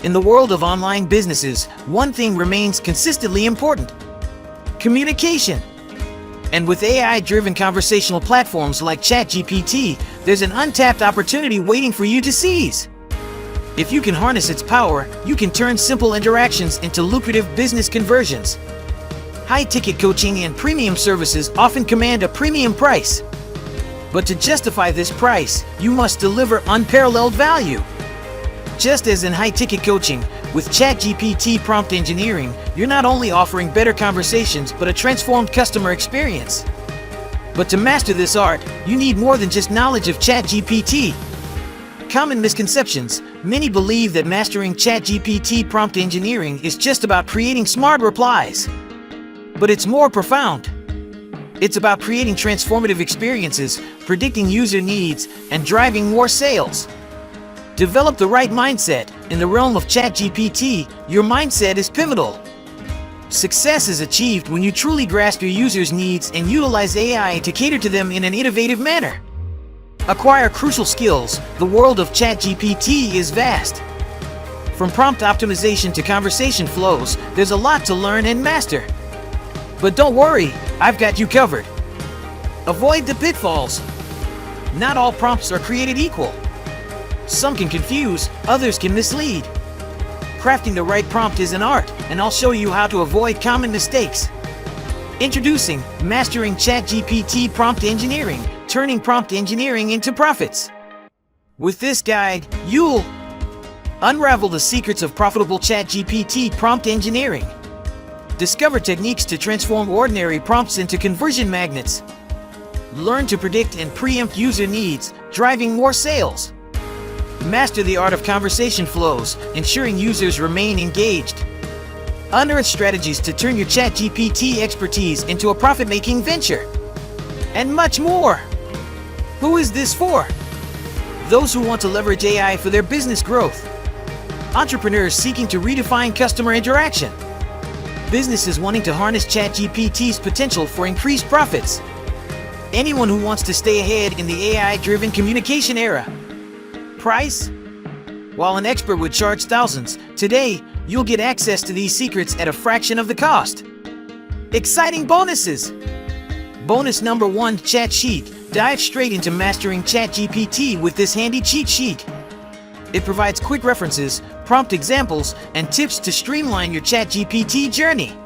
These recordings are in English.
In the world of online businesses, one thing remains consistently important: communication. And with AI-driven conversational platforms like ChatGPT, there's an untapped opportunity waiting for you to seize. If you can harness its power, you can turn simple interactions into lucrative business conversions. High-ticket coaching and premium services often command a premium price. But to justify this price, you must deliver unparalleled value. Just as in high-ticket coaching, with ChatGPT prompt engineering, you're not only offering better conversations but a transformed customer experience. But to master this art, you need more than just knowledge of ChatGPT. Common misconceptions: many believe that mastering ChatGPT prompt engineering is just about creating smart replies. But it's more profound. It's about creating transformative experiences, predicting user needs, and driving more sales. Develop the right mindset. In the realm of ChatGPT, your mindset is pivotal. Success is achieved when you truly grasp your users' needs and utilize AI to cater to them in an innovative manner. Acquire crucial skills. The world of ChatGPT is vast. From prompt optimization to conversation flows, there's a lot to learn and master. But don't worry, I've got you covered. Avoid the pitfalls. Not all prompts are created equal. Some can confuse, others can mislead. Crafting the right prompt is an art, and I'll show you how to avoid common mistakes. Introducing Mastering ChatGPT Prompt Engineering, turning prompt engineering into profits. With this guide, you'll unravel the secrets of profitable ChatGPT prompt engineering. Discover techniques to transform ordinary prompts into conversion magnets. Learn to predict and preempt user needs, driving more sales. Master the art of conversation flows, ensuring users remain engaged. Unearth strategies to turn your ChatGPT expertise into a profit-making venture. And much more. Who is this for? Those who want to leverage AI for their business growth. Entrepreneurs seeking to redefine customer interaction. Businesses wanting to harness ChatGPT's potential for increased profits. Anyone who wants to stay ahead in the AI-driven communication era. Price? While an expert would charge thousands, today you'll get access to these secrets at a fraction of the cost. Exciting bonuses! Bonus number 1: Chat Sheet. Dive straight into mastering ChatGPT with this handy cheat sheet. It provides quick references, prompt examples, and tips to streamline your ChatGPT journey.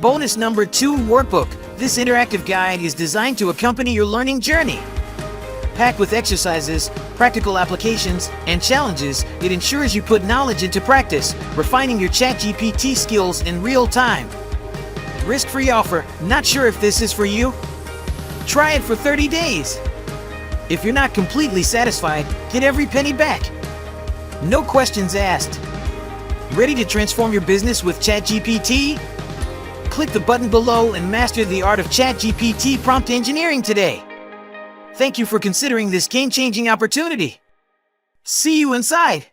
Bonus number 2: Workbook. This interactive guide is designed to accompany your learning journey. Packed with exercises, practical applications, and challenges, it ensures you put knowledge into practice, refining your ChatGPT skills in real time. Risk-free offer. Not sure if this is for you? Try it for 30 days. If you're not completely satisfied, get every penny back. No questions asked. Ready to transform your business with ChatGPT? Click the button below and master the art of ChatGPT prompt engineering today. Thank you for considering this game-changing opportunity. See you inside.